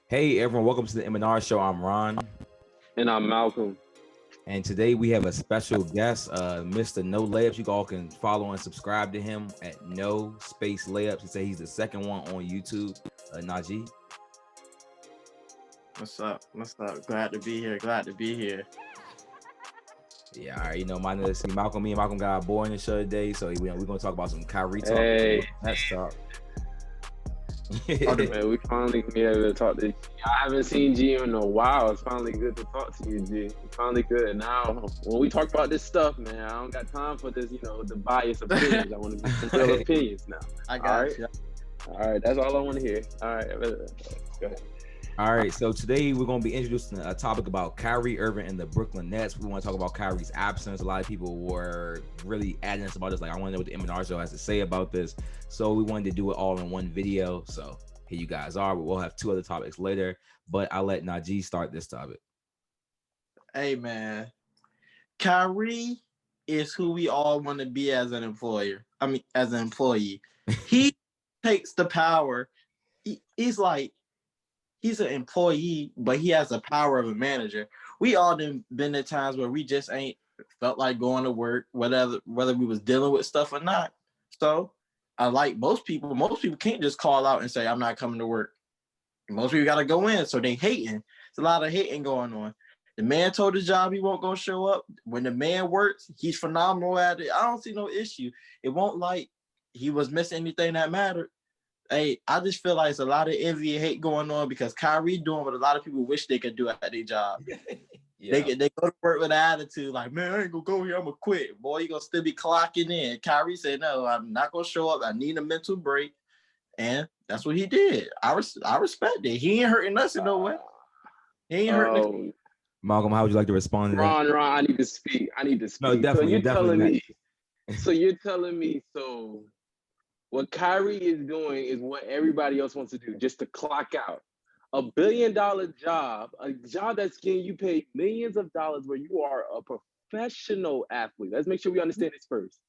Hey everyone, welcome to the M&R Show. I'm Ron, And I'm Malcolm. and today we have a special guest, Mr. No Layups. You all can follow and subscribe to him at No Space Layups. He said he's the second one on YouTube. Najee. What's up? What's up? Glad to be here. Glad to be here. Yeah, all right. You know, my name is Malcolm. Me and Malcolm got our boy in the show today, so we're gonna talk about some Kyrie talk. Hey. Let's talk. Man, we finally be able to talk to you. I haven't seen G in a while. It's finally good to talk to you, G. It's finally good. Now, when we talk about this stuff, man, I don't got time for this, the biased opinions. I want to get some real opinions now. I got you. All right, that's all I want to hear. All right, go ahead. All right, so today we're going to be introducing a topic about Kyrie Irving and the Brooklyn Nets. We want to talk about Kyrie's absence. A lot of people were really adamant about this. Like, I want to know what the M&R show has to say about this. So we wanted to do it all in one video. So here you guys are. We'll have two other topics later, but I'll let Najee start this topic. Hey, man. Kyrie is who we all want to be as an employer. As an employee. He takes the power. He's an employee, but he has the power of a manager. We all been at times where we just ain't felt like going to work, whether we was dealing with stuff or not. So I like most people can't just call out and say, I'm not coming to work. Most people got to go in. So they hating. There's a lot of hating going on. The man told his job he won't go show up. When the man works, he's phenomenal at it. I don't see no issue. It won't like he was missing anything that mattered. Hey, I just feel like it's a lot of envy and hate going on because Kyrie doing what a lot of people wish they could do at their job. Yeah. They go to work with an attitude like, man, I ain't gonna go here, I'm gonna quit. Boy, you gonna still be clocking in. Kyrie said, no, I'm not gonna show up. I need a mental break. And that's what he did. I respect it. He ain't hurting us in no way. He ain't hurting us. Malcolm, how would you like to respond to that? Ron, I need to speak. No, definitely. So you're telling me, what Kyrie is doing is what everybody else wants to do, just to clock out. $1 billion job, a job that's getting you paid millions of dollars where you are a professional athlete. Let's make sure we understand this first.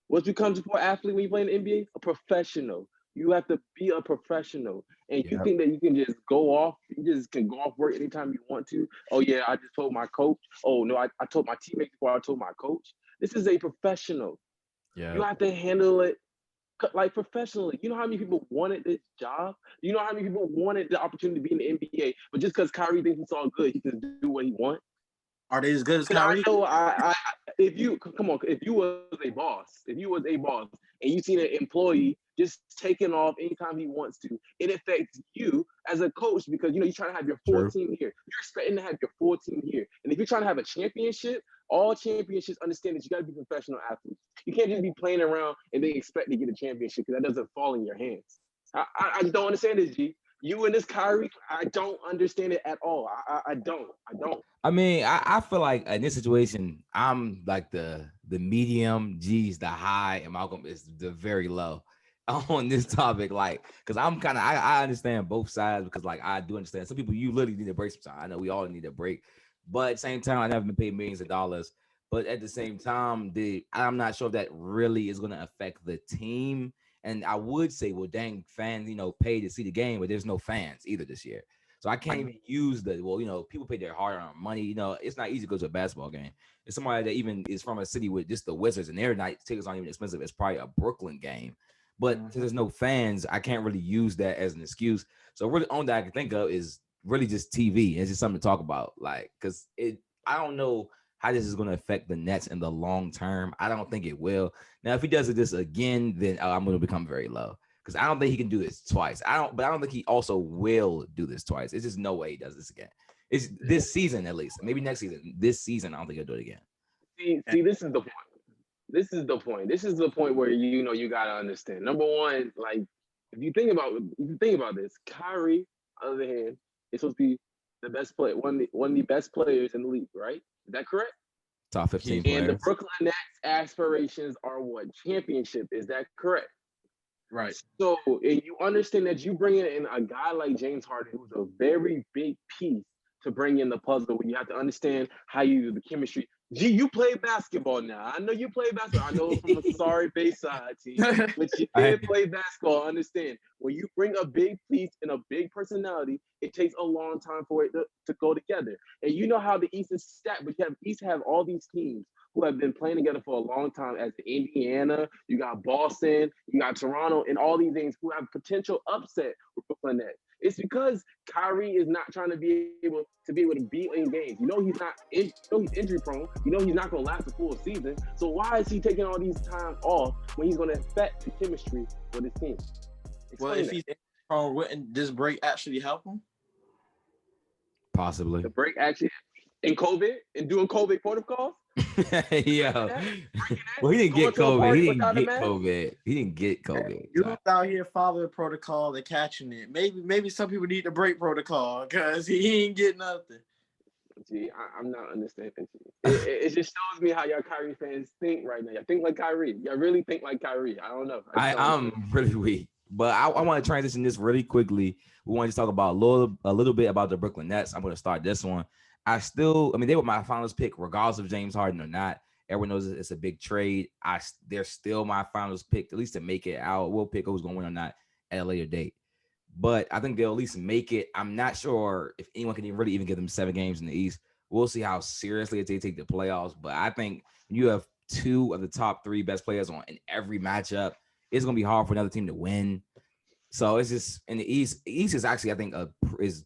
What becomes for an athlete when you play in the NBA? A professional. You have to be a professional. And you think that you can just go off, you just can go off work anytime you want to. Oh, yeah, I just told my coach. Oh, no, I told my teammates before I told my coach. This is a professional. Yeah. You have to handle it like professionally. You know how many people wanted this job? You know how many people wanted the opportunity to be in the NBA? But just because Kyrie thinks it's all good, he can do what he wants. Are they as good as Kyrie? I know. If you was a boss, and you seen an employee just taking off anytime he wants to, it affects you as a coach because you're trying to have your full team here. You're expecting to have your full team here, and if you're trying to have a championship, all championships understand that you got to be professional athletes. You can't just be playing around and then expect to get a championship because that doesn't fall in your hands. I just don't understand this, G. You and this Kyrie, I don't understand it at all. I don't. I mean, I feel like in this situation, I'm like the medium, G's the high, and Malcolm is the very low on this topic. Like, because I'm kind of, I understand both sides because, like, I do understand some people, you literally need a break sometimes. I know we all need a break. But at the same time, I never been paid millions of dollars. But at the same time, I'm not sure if that really is going to affect the team. And I would say, well, dang, fans, pay to see the game, but there's no fans either this year. So I can't even use people pay their hard-earned money. It's not easy to go to a basketball game. It's somebody that even is from a city with just the Wizards, and their night tickets aren't even expensive. It's probably a Brooklyn game. But since there's no fans, I can't really use that as an excuse. So really, only that I can think of is really just TV. It's just something to talk about, like, because I don't know how this is going to affect the Nets in the long term. I don't think it will. Now, if he does this again, then I'm going to become very low because I don't think he can do this twice. I don't think he also will do this twice. It's just no way he does this again. It's this season at least. Maybe next season. This season, I don't think he'll do it again. See, this is the point. This is the point where you gotta understand. Number one, like if you think about this, Kyrie, on the other hand, is supposed to be the best player, one of the best players in the league, right? Is that correct? Top 15 players. And the Brooklyn Nets aspirations are what? Championship. Is that correct? Right. So you understand that you bring in a guy like James Harden, who's a very big piece to bring in the puzzle. When you have to understand how you do the chemistry. G, you play basketball now. I know you play basketball. I know from a sorry Bayside team, but you did play basketball. Understand, when you bring a big piece and a big personality, it takes a long time for it to go together. And you know how the East is stacked, but East have all these teams who have been playing together for a long time, as the Indiana, you got Boston, you got Toronto, and all these things who have potential upset with Brooklyn Nets. It's because Kyrie is not trying to be able to be in games. You know he's not. You know he's injury prone. You know he's not going to last a full season. So why is he taking all these time off when he's going to affect the chemistry with his team? Well, if he's injury prone, wouldn't this break actually help him? Possibly. The break actually in COVID and doing COVID protocols. Yeah. Well, he didn't get COVID. He didn't get COVID. You was out here following protocol and catching it. Maybe some people need to break protocol because he ain't getting nothing. Gee, I'm not understanding. It just shows me how y'all Kyrie fans think right now. Y'all think like Kyrie. Y'all really think like Kyrie. I don't know. I'm really weak. But I want to transition this really quickly. We want to talk about a little bit about the Brooklyn Nets. I'm going to start this one. They were my finals pick, regardless of James Harden or not. Everyone knows it's a big trade. They're still my finals pick, at least to make it out. We'll pick who's going to win or not at a later date. But I think they'll at least make it. I'm not sure if anyone can really even give them 7 games in the East. We'll see how seriously they take the playoffs. But I think you have 2 of the top 3 best players in every matchup. It's going to be hard for another team to win. So it's just in the East. East is actually, I think, is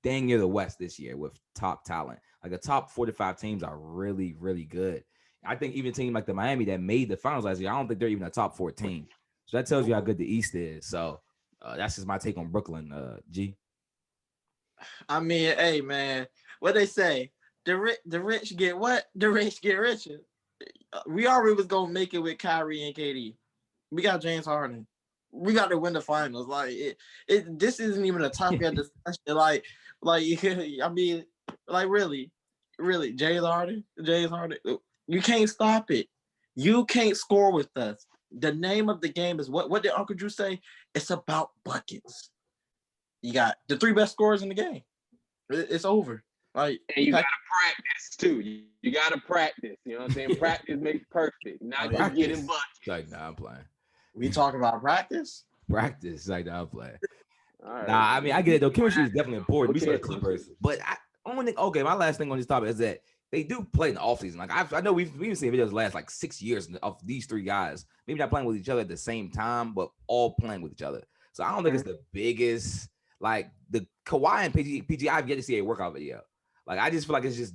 dang near the West this year with top talent. Like the top 45 teams are really, really good. I think even a team like the Miami that made the finals last year, I don't think they're even a top 14. So that tells you how good the East is. So that's just my take on Brooklyn, G. I mean, hey, man, what they say, the rich get what? The rich get richer. We already was going to make it with Kyrie and KD. We got James Harden. We got to win the finals. Like this isn't even a topic of discussion. I mean, really, James Harden. You can't stop it. You can't score with us. The name of the game is what did Uncle Drew say? It's about buckets. You got the 3 best scorers in the game. It's over. Like, and you gotta practice too. You gotta practice. You know what I'm saying? Practice makes perfect. Not just getting buckets. Like, nah, I'm playing. We talking about practice? Practice, like, nah, I'm playing. Right. Nah, I mean, I get it though. Chemistry is definitely important. We saw the Clippers, but my last thing on this topic is that they do play in the offseason. Like I know we've seen videos last like 6 years of these 3 guys, maybe not playing with each other at the same time, but all playing with each other. So I don't think it's the biggest, like the Kawhi and PG. I've yet to see a workout video. Like I just feel like it's just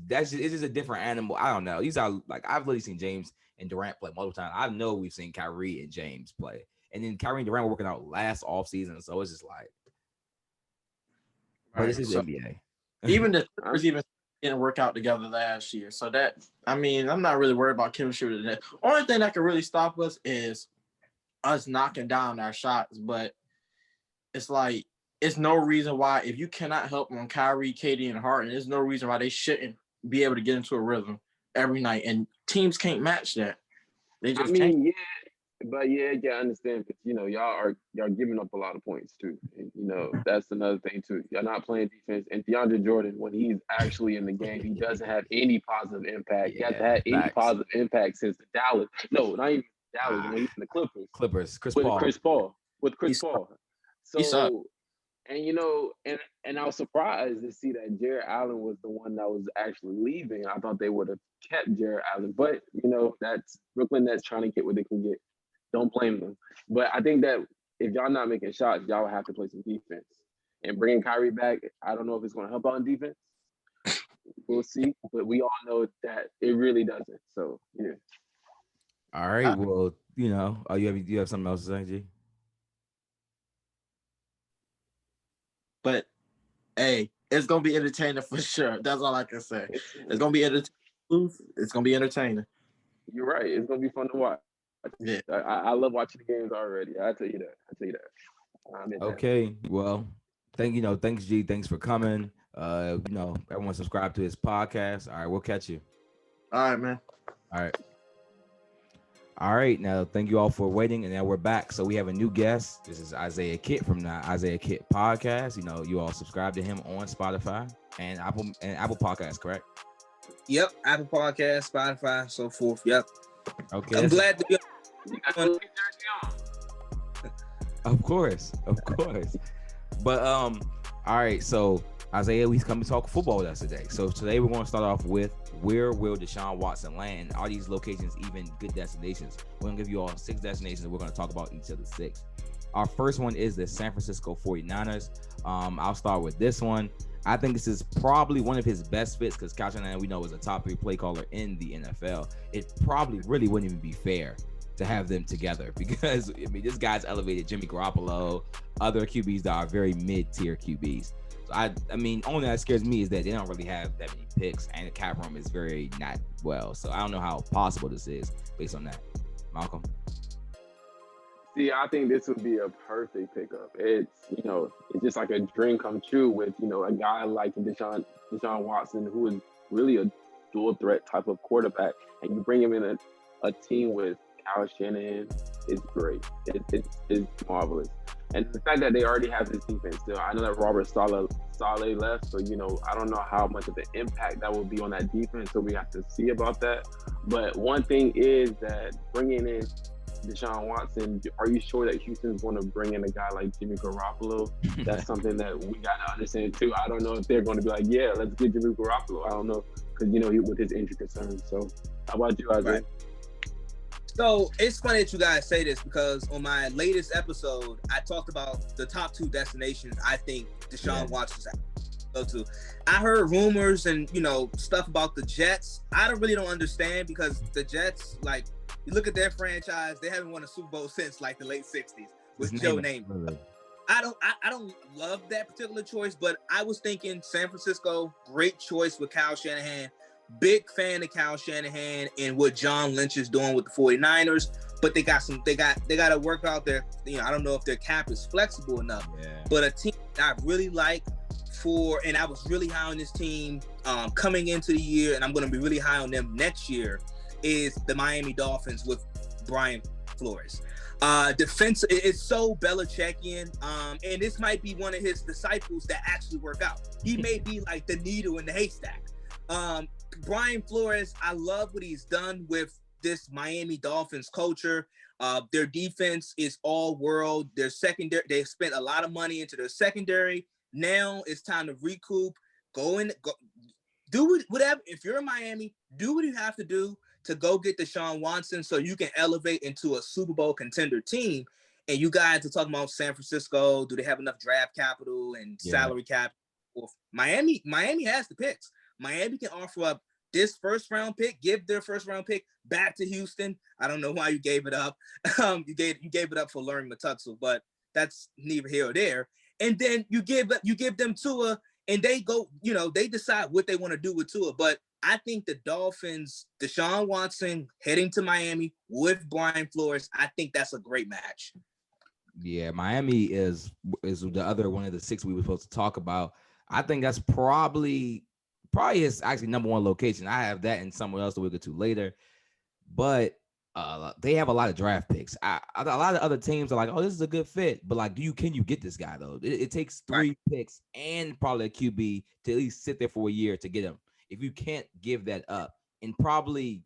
a different animal. I don't know. These are like I've literally seen James and Durant play multiple times. I know we've seen Kyrie and James play, and then Kyrie and Durant were working out last offseason. So it's just like, but this is NBA. Even the Clippers didn't work out together last year. So that, I mean, I'm not really worried about chemistry with that. Only thing that can really stop us is us knocking down our shots. But it's like, it's no reason why, if you cannot help on Kyrie, KD, and Harden, there's no reason why they shouldn't be able to get into a rhythm every night. And teams can't match that. They just can't. Yeah. But I understand. But y'all giving up a lot of points too. And, that's another thing too. Y'all not playing defense. And DeAndre Jordan, when he's actually in the game, he doesn't have any positive impact. He hasn't had any positive impact since the Dallas. No, not even Dallas. When he's in the Clippers. Chris Paul. So, and I was surprised to see that Jared Allen was the one that was actually leaving. I thought they would have kept Jared Allen, but that's Brooklyn Nets trying to get what they can get. Don't blame them. But I think that if y'all not making shots, y'all have to play some defense. And bringing Kyrie back, I don't know if it's going to help on defense. We'll see. But we all know that it really doesn't. So, yeah. All right. Well, you have something else to say, G? But, hey, it's going to be entertaining for sure. That's all I can say. It's going to be entertaining. It's going to be entertaining. You're right. It's going to be fun to watch. Yeah, I love watching the games already. I tell you that. Okay, well, thanks G, thanks for coming. Everyone subscribe to his podcast. All right, we'll catch you. All right, man. All right. Now, thank you all for waiting, and now we're back. So we have a new guest. This is Isaiah Kitt from the Isaiah Kitt podcast. You all subscribe to him on Spotify and Apple Podcasts, correct? Yep, Apple Podcast, Spotify, so forth. Yep. Okay. I'm glad to be You got the Lakers jersey on. Of course. But all right, so Isaiah, we come to talk football with us today. So today we're going to start off with where will Deshaun Watson land? Are these locations even good destinations? We're going to give you all 6 destinations, and we're going to talk about each of the 6. Our first one is the San Francisco 49ers. I'll start with this one. I think this is probably one of his best fits because Kyle Shanahan, we know, is a top 3 play caller in the NFL. It probably really wouldn't even be fair to have them together because, I mean, this guy's elevated Jimmy Garoppolo, other QBs that are very mid-tier QBs. So, I mean, only that scares me is that they don't really have that many picks and the cap room is very not well. So I don't know how possible this is based on that. Malcolm? See, I think this would be a perfect pickup. It's it's just like a dream come true with a guy like Deshaun Watson, who is really a dual threat type of quarterback, and you bring him in a team with Kyle Shanahan is great. It's marvelous, and the fact that they already have this defense still. I know that Robert Saleh left, so I don't know how much of an impact that will be on that defense. So we have to see about that. But one thing is that bringing in Deshaun Watson, are you sure that Houston's going to bring in a guy like Jimmy Garoppolo? That's something that we got to understand too. I don't know if they're going to be like, yeah, let's get Jimmy Garoppolo. I don't know because with his injury concerns. So how about you, Isaiah? Right. So it's funny that you guys say this because on my latest episode, I talked about the top 2 destinations I think Deshaun Watson's go to. I heard rumors and stuff about the Jets. I really don't understand because the Jets, like, you look at their franchise, they haven't won a Super Bowl since like the late 60s with Joe Namath. I don't love that particular choice, but I was thinking San Francisco, great choice with Kyle Shanahan. Big fan of Kyle Shanahan and what John Lynch is doing with the 49ers, but they got to work out their, I don't know if their cap is flexible enough, but a team that I really like and I was really high on this team coming into the year, and I'm going to be really high on them next year, is the Miami Dolphins with Brian Flores. Defense is so Belichickian, and this might be one of his disciples that actually work out. He may be like the needle in the haystack. Brian Flores, I love what he's done with this Miami Dolphins culture. Their defense is all world. Their secondary, they spent a lot of money into their secondary. Now it's time to recoup. Go do whatever. If you're in Miami, do what you have to do to go get Deshaun Watson so you can elevate into a Super Bowl contender team. And you guys are talking about San Francisco. Do they have enough draft capital and salary cap? Well, Miami has the picks. Miami can offer up this first-round pick, give their first-round pick back to Houston. I don't know why you gave it up. You gave it up for Larry Matutsel, but that's neither here or there. And then you give them Tua, and they go, they decide what they want to do with Tua. But I think the Dolphins, Deshaun Watson heading to Miami with Brian Flores, I think that's a great match. Yeah, Miami is the other one of the 6 we were supposed to talk about. I think that's probably his actually number 1 location. I have that and somewhere else that we'll get to later. But they have a lot of draft picks. A lot of other teams are like, oh, this is a good fit. But like, can you get this guy though? It takes 3 picks and probably a QB to at least sit there for a year to get him. If you can't give that up, and probably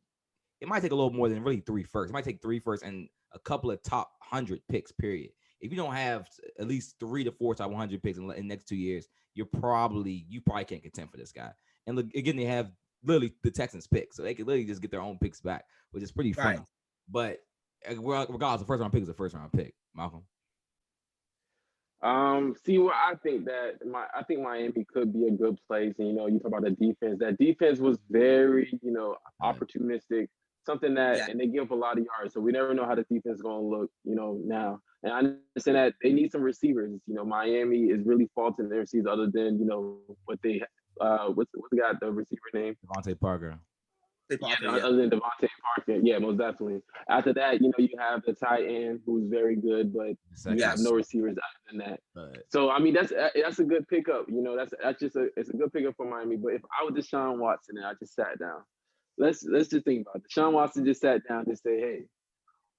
it might take a little more than really 3 firsts. It might take 3 firsts and a couple of top 100 picks, period. If you don't have at least 3 to 4 top 100 picks in the next 2 years, you probably can't contend for this guy. And look, again, they have literally the Texans pick, so they could literally just get their own picks back, which is pretty funny. But regardless, the first round pick is a first round pick. Malcolm. See, what I think Miami could be a good place. And you talk about the defense. That defense was very, opportunistic. Something that, and they give up a lot of yards, so we never know how the defense is going to look, now. And I understand that they need some receivers. Miami is really faulting their receivers, other than what they what's the receiver name? Devontae Parker. Other than Devontae Parker, most definitely. After that, you have the tight end who's very good, but you have no receivers other than that. Right. So I mean, that's a good pickup. That's just it's a good pickup for Miami. But if I was Deshaun Watson and I just sat down, let's just think about it. Deshaun Watson just sat down and say, hey,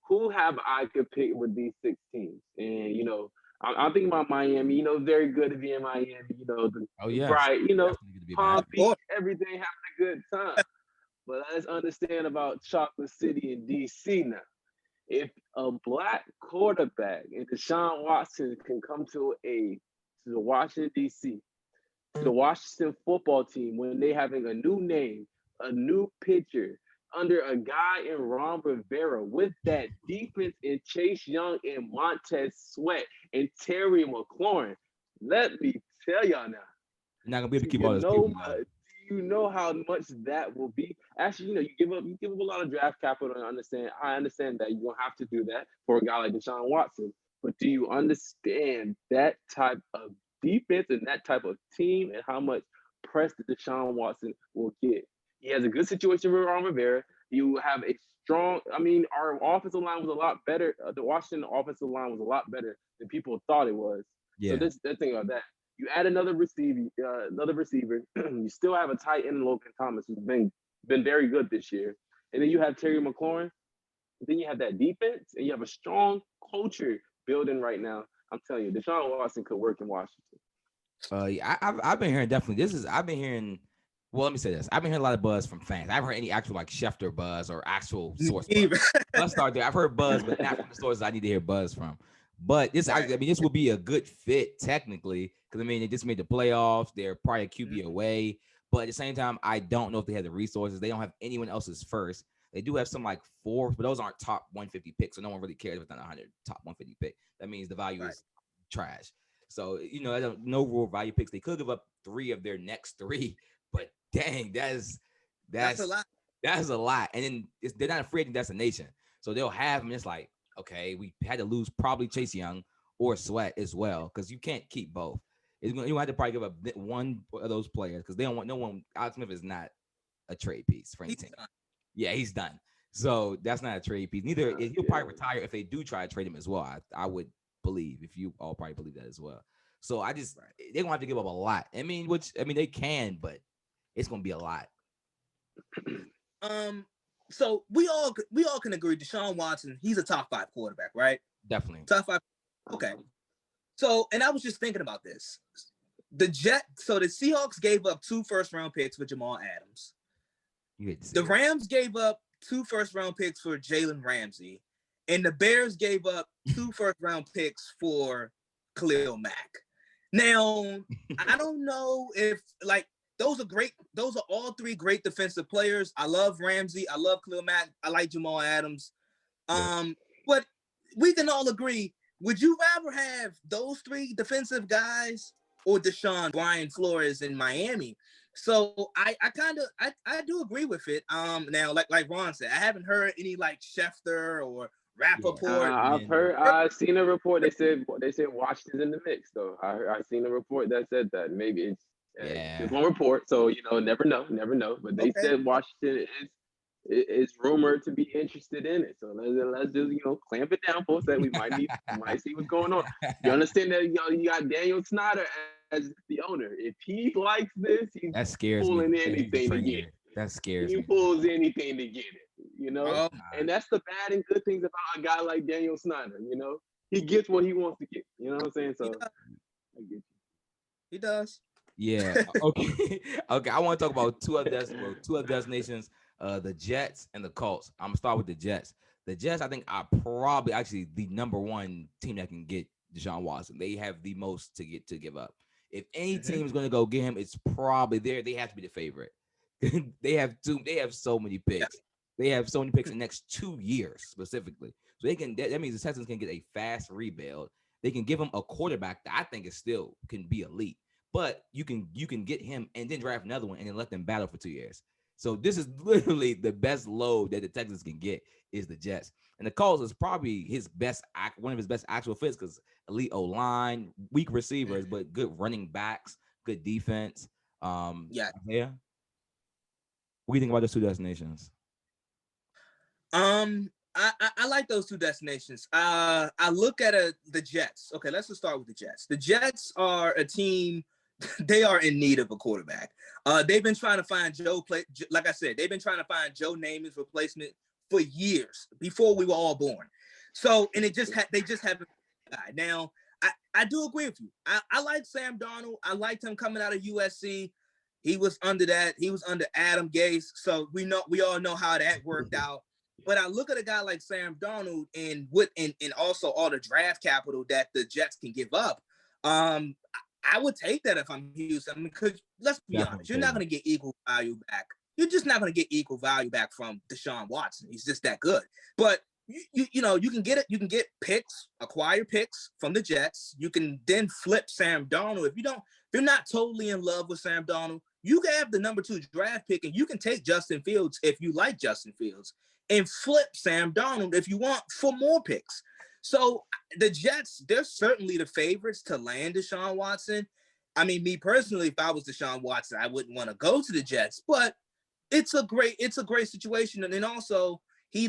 who have I could pick with these 6 teams? And I'm thinking about Miami. Very good to be in Miami. Bright. Palm Beach, everything happening good time. But let's understand about Chocolate City in DC now. If a black quarterback and Deshaun Watson can come to the Washington D.C. to the Washington football team when they having a new name, a new pitcher, under a guy in Ron Rivera with that defense in Chase Young and Montez Sweat and Terry McLaurin, let me tell y'all now. You're not gonna be able to keep You all those know, people. you know how much that will be. Actually, you give up a lot of draft capital, and I understand that you're gonna have to do that for a guy like Deshaun Watson. But do you understand that type of defense and that type of team and how much press that Deshaun Watson will get? He has a good situation with Ron Rivera. You have a strong. I mean, our offensive line was a lot better. The Washington offensive line was a lot better than people thought it was. Yeah. So let's think about that. You add another receiver. You still have a tight end, Logan Thomas, who's been very good this year. And then you have Terry McLaurin. Then you have that defense, and you have a strong culture building right now. I'm telling you, Deshaun Watson could work in Washington. Yeah, I've been hearing definitely. I've been hearing. Well, let me say this. I've been hearing a lot of buzz from fans. I haven't heard any actual like Schefter buzz or actual source buzz. Let's start there. I've heard buzz, but not from the sources I need to hear buzz from. But this, I mean, this will be a good fit technically because I mean they just made the playoffs. They're probably a QB away, but at the same time, I don't know if they have the resources. They don't have anyone else's first. They do have some like fourth, but those aren't top 150 picks, so no one really cares if it's not 100 top 150 pick. That means the value is trash. So no real value picks. They could give up 3 of their next 3, but dang, that's a lot. That's a lot. And then they're not afraid of destination, so they'll have them. It's like, okay, we had to lose probably Chase Young or Sweat as well because you can't keep both. You have to probably give up one of those players because they don't want no one. Alex Smith is not a trade piece for any team. Yeah, he's done. So that's not a trade piece. Neither he'll probably retire if they do try to trade him as well. I would believe if you all probably believe that as well. So they're gonna have to give up a lot. I mean, they can, but it's gonna be a lot. So we all can agree Deshaun Watson, he's a top 5 quarterback, right? Definitely. Top 5. Okay. So, and I was just thinking about this. The Seahawks gave up 2 first-round picks for Jamal Adams. The Rams gave up 2 first-round picks for Jalen Ramsey, and the Bears gave up 2 first-round picks for Khalil Mack. Now, I don't know if those are great. Those are all 3 great defensive players. I love Ramsey. I love Khalil Mack. I like Jamal Adams. But we can all agree. Would you rather have those 3 defensive guys or Deshaun, Brian Flores in Miami? So I do agree with it. Now like Ron said, I haven't heard any like Schefter or Rappaport. I've seen a report. They said Washington's in the mix. So I seen a report that said that maybe it's one report. So never know. But they said Washington is rumored to be interested in it. So let's just clamp it down for a second. We might see what's going on. You understand that you got Daniel Snyder as the owner. If he likes this, he's pulling anything to get it. That scares me. He pulls anything to get it. And that's the bad and good things about a guy like Daniel Snyder. He gets what he wants to get. You know what I'm saying? So I get you. He does. Yeah. Okay. Okay. I want to talk about two other destinations. The Jets and the Colts. I'm gonna start with the Jets. The Jets, I think, are probably actually the number 1 team that can get Deshaun Watson. They have the most to give up. If any team is going to go get him, it's probably there. They have to be the favorite. They have so many picks. They have so many picks in the next 2 years specifically. So they can. That means the Texans can get a fast rebuild. They can give him a quarterback that I think is still can be elite. But you can get him and then draft another one and then let them battle for 2 years. So this is literally the best load that the Texans can get is the Jets. And the Colts is probably one of his best actual fits because elite O-line, weak receivers, but good running backs, good defense. Yeah. What do you think about those 2 destinations? I like those 2 destinations. I look at the Jets. Okay, let's just start with the Jets. The Jets are a team. They are in need of a quarterback. They've been trying to find like I said, they've been trying to find Joe Namath's replacement for years before we were all born. So, and they just haven't. Now, I do agree with you. I like Sam Darnold. I liked him coming out of USC. He was under Adam Gase. So we all know how that worked out. But I look at a guy like Sam Darnold and also all the draft capital that the Jets can give up. I would take that if I'm Houston. Because let's be honest, you're not going to get equal value back. You're just not going to get equal value back from Deshaun Watson. He's just that good. But you can get it. You can get picks, acquire picks from the Jets. You can then flip Sam Darnold. If you're not totally in love with Sam Darnold, you can have the number 2 draft pick, and you can take Justin Fields if you like Justin Fields, and flip Sam Darnold if you want for more picks. So the Jets, they're certainly the favorites to land Deshaun Watson. I mean, me personally, if I was Deshaun Watson, I wouldn't want to go to the Jets, but it's a great situation. And then also he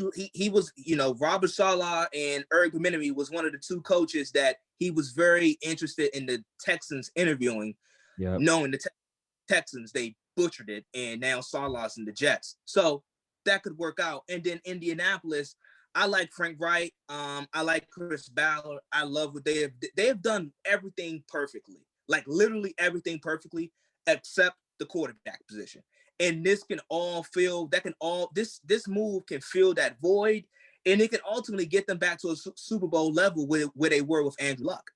was, Robert Saleh and Eric Bieniemy was one of the 2 coaches that he was very interested in the Texans interviewing, knowing the Texans, they butchered it, and now Saleh's in the Jets. So that could work out. And then Indianapolis, I like Frank Wright. I like Chris Ballard. I love what they have done everything perfectly, like literally everything perfectly, except the quarterback position. And this move can fill that void, and it can ultimately get them back to a Super Bowl level where they were with Andrew Luck.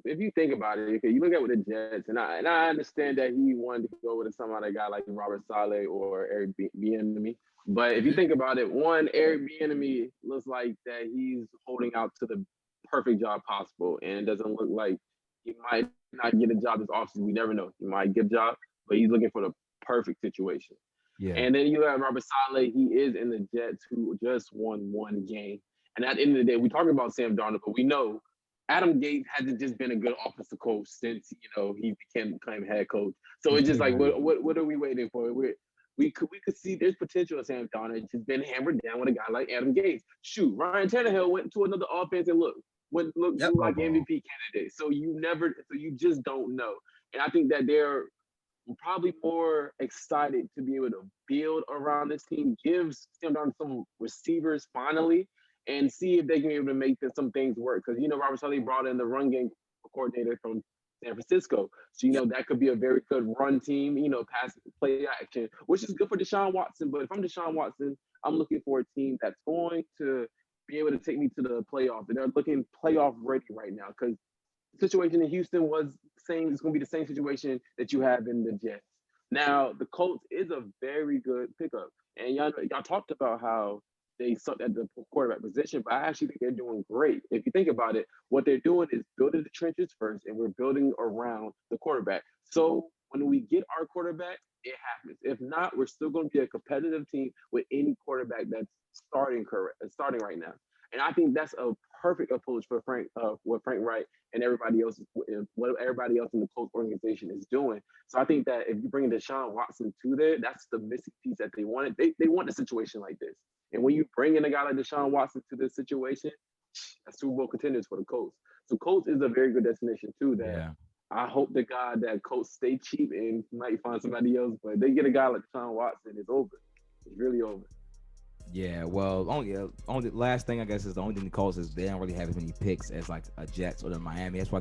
If you think about it, okay, you look at with the Jets, and I understand that he wanted to go with some other guy like Robert Saleh or Eric Bieniemy. But if you think about it, Eric Bieniemy looks like that he's holding out to the perfect job possible, and it doesn't look like he might not get a job this offseason. We never know. He might get a job, but he's looking for the perfect situation. Yeah. And then you have Robert Saleh. He is in the Jets, who just won 1 game. And at the end of the day, we're talking about Sam Darnold, but we know Adam Gase hasn't just been a good offensive became head coach. So it's just like, what are we waiting for? We could see there's potential in Sam Darnold. It's just been hammered down with a guy like Adam Gase. Shoot, Ryan Tannehill went to another offense and looked like MVP candidate. So you just don't know. And I think that they're probably more excited to be able to build around this team, give Sam Darnold some receivers finally, and see if they can be able to make some things work. Because, Robert Saleh brought in the run game coordinator from San Francisco. So, that could be a very good run team, pass play action, which is good for Deshaun Watson. But if I'm Deshaun Watson, I'm looking for a team that's going to be able to take me to the playoffs. And they're looking playoff ready right now, because the situation in Houston was saying it's going to be the same situation that you have in the Jets. Now, the Colts is a very good pickup. And y'all talked about how they sucked at the quarterback position, but I actually think they're doing great. If you think about it, what they're doing is building the trenches first, and we're building around the quarterback. So when we get our quarterback, it happens. If not, we're still going to be a competitive team with any quarterback that's starting right now. And I think that's a perfect approach for what Frank Wright and what everybody else in the Colts organization is doing. So I think that if you bring Deshaun Watson to there, that's the missing piece that they wanted. They want a situation like this. And when you bring in a guy like Deshaun Watson to this situation, that's Super Bowl contenders for the Colts. So Colts is a very good destination too. I hope the guy that Colts stay cheap and might find somebody else. But if they get a guy like Deshaun Watson, it's over. It's really over. Yeah, well, only last thing I guess is the only thing the Colts is they don't really have as many picks as like a Jets or the Miami. That's why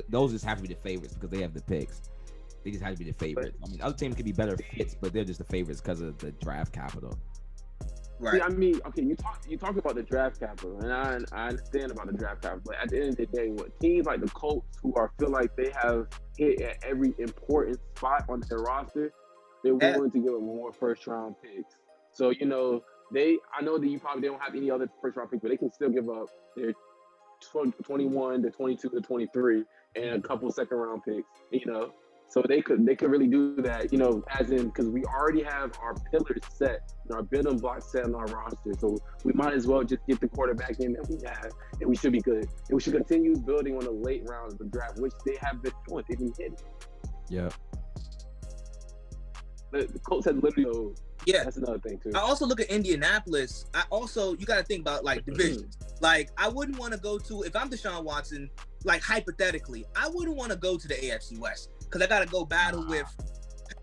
those just have to be the favorites because they have the picks. They just have to be the favorites. I mean, other teams could be better fits, but they're just the favorites because of the draft capital. Right. See, I mean, okay, you talk about the draft capital, and I understand about the draft capital, but at the end of the day, what teams like the Colts, who feel like they have hit at every important spot on their roster, they're willing to give up more first round picks. So I know that you probably don't have any other first round picks, but they can still give up their 21 to 22 to 23 and a couple second round picks. So they could really do that, as in, because we already have our pillars set, our building blocks set on our roster. So we might as well just get the quarterback in that we have, and we should be good. And we should continue building on the late rounds of the draft, which they have been doing. They've been hitting. Yeah. The Colts have literally. Yeah, that's another thing too. I also look at Indianapolis. You got to think about like divisions. Like I wouldn't want to go to, if I'm Deshaun Watson, like hypothetically, I wouldn't want to go to the AFC West because I got to go battle with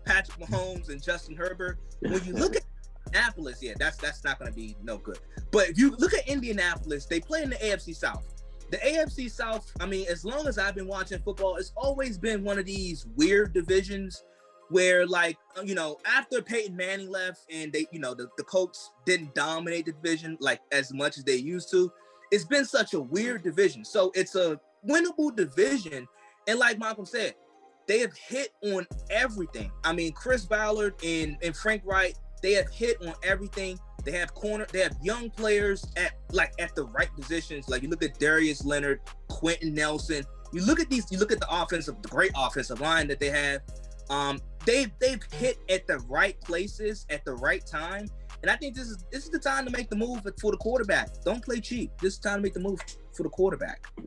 Patrick Mahomes and Justin Herbert. When you look at Indianapolis, that's not going to be no good. But if you look at Indianapolis, they play in the AFC South. the AFC South, I mean, as long as I've been watching football, it's always been one of these weird divisions where, like, you know, after Peyton Manning left and they, you know, the Colts didn't dominate the division like as much as they used to, it's been such a weird division. So it's a winnable division. And like Malcolm said, they have hit on everything. I mean, Chris Ballard and Frank Wright, they have hit on everything. They have young players at the right positions. Like you look at Darius Leonard, Quentin Nelson. You look at the great offensive line that they have. They've hit at the right places at the right time. And I think this is the time to make the move for the quarterback. Don't play cheap. This is the time to make the move for the quarterback. Yeah.